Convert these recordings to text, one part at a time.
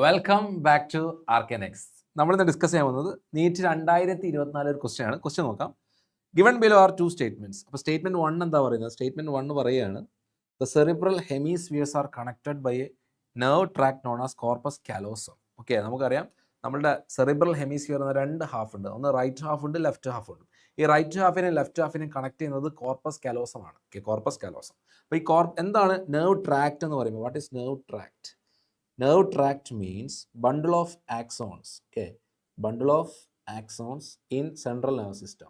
Welcome back to ആർക്കനെക്സ്. നമ്മളിന്ന് discuss ചെയ്യാൻ പോകുന്നത് നീറ്റ് 2024 ഒരു ക്വസ്റ്റ്യൻ ആണ്. ക്വസ്റ്റ്യൻ നോക്കാം. Given below are two statements. അപ്പോൾ സ്റ്റേറ്റ്മെന്റ് 1 എന്താ പറയുന്നത്? സ്റ്റേറ്റ്മെന്റ് 1 പറയുകയാണ് the cerebral hemispheres are connected by a nerve track known as corpus callosum. Okay, നമുക്കറിയാം നമ്മുടെ സെറിബ്രൽ ഹെമിസ്ഫിയർ എന്ന രണ്ട് ഹാഫ് ഉണ്ട്. ഒന്ന് റൈറ്റ് ഹാഫ് ഉണ്ട്, ലെഫ്റ്റ് ഹാഫ് ഉണ്ട്. ഈ റൈറ്റ് ഹാഫിനെയും ലെഫ്റ്റ് ഹാഫിനെയും കണക്ട് ചെയ്യുന്നത് കോർപ്പസ് കാലോസം ആണ്. Okay, corpus callosum. അപ്പോൾ ഈ എന്താണ് നെർവ് ട്രാക്ട് എന്ന് പറയുമ്പോൾ? What is nerve tract? Nerve tract means bundle of axons. Okay, bundle of axons in central nervous system.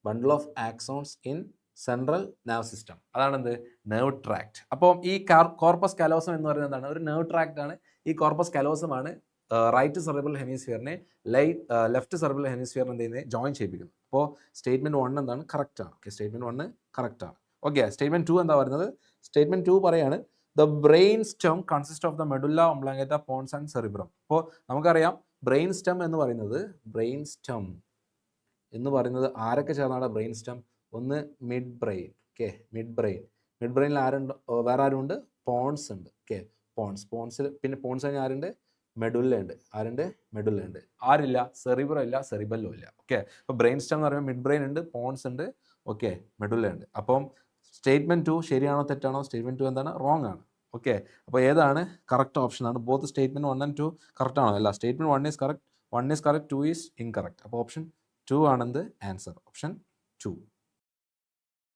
Bundle of axons in central nervous system. അതാണ് എന്ത്? Nerve tract. അപ്പോൾ ഈ corpus callosum എന്ന് പറയുന്നത് എന്താണ്? ഒരു നെർവ് ട്രാക്ട് ആണ്. ഈ കോർപ്പസ് കാലോസം ആണ് റൈറ്റ് സെറിബ്രൽ ഹെമിസ്ഫിയറിനെ ലെഫ്റ്റ് സെറിബ്രൽ ഹെമിസ്ഫിയറിനെ എന്ത് ചെയ്യുന്നത്? ജോയിൻ ചെയ്യിപ്പിക്കുന്നത്. അപ്പോൾ സ്റ്റേറ്റ്മെന്റ് 1 എന്താണ്? കറക്റ്റ് ആണ്. ഓക്കെ, സ്റ്റേറ്റ്മെന്റ് 1 കറക്റ്റ് ആണ്. ഓക്കെ, സ്റ്റേറ്റ്മെന്റ് 2 എന്താ പറയുന്നത്? സ്റ്റേറ്റ്മെന്റ് 2 പറയാണ് The brain stem consists of the medulla oblongata, pons and cerebrum. അപ്പോൾ നമുക്കറിയാം ബ്രെയിൻ സ്റ്റെം എന്ന് പറയുന്നത് ആരൊക്കെ ചേർന്നാണ് ബ്രെയിൻ സ്റ്റെം? ഒന്ന് മിഡ് ബ്രെയിൻ. ഓക്കെ, മിഡ് ബ്രെയിനിൽ ആരുണ്ട്? വേറെ ആരുണ്ട്? പോൺസ് ഉണ്ട്. ഓക്കെ, പോൺസിൽ പിന്നെ പോൺസ് കഴിഞ്ഞാൽ ആരുണ്ട്? മെഡുല്ല ഉണ്ട്. ആരില്ല? സെറിബ്രം ഇല്ല, സെറിബല്ലോ ഇല്ല. ഓക്കെ, അപ്പോൾ ബ്രെയിൻ സ്റ്റെം എന്ന് പറയുമ്പോൾ മിഡ് ബ്രെയിൻ ഉണ്ട്, പോൺസ് ഉണ്ട്, ഓക്കെ, മെഡുല്ല ഉണ്ട്. അപ്പം സ്റ്റേറ്റ്മെന്റ് 2 ശരിയാണോ തെറ്റാണോ? സ്റ്റേറ്റ്മെന്റ് 2 എന്താണ്? റോങ് ആണ്. ഓക്കെ, അപ്പോൾ ഏതാണ് കറക്റ്റ് ഓപ്ഷൻ ആണ്? ബോത്ത് സ്റ്റേറ്റ്മെന്റ് 1 and 2 കറക്റ്റ് ആണോ? അല്ല, statement 1 is correct, 2 is incorrect. അപ്പോൾ ഓപ്ഷൻ 2 ആണെന്ത് ആൻസർ. ഓപ്ഷൻ 2.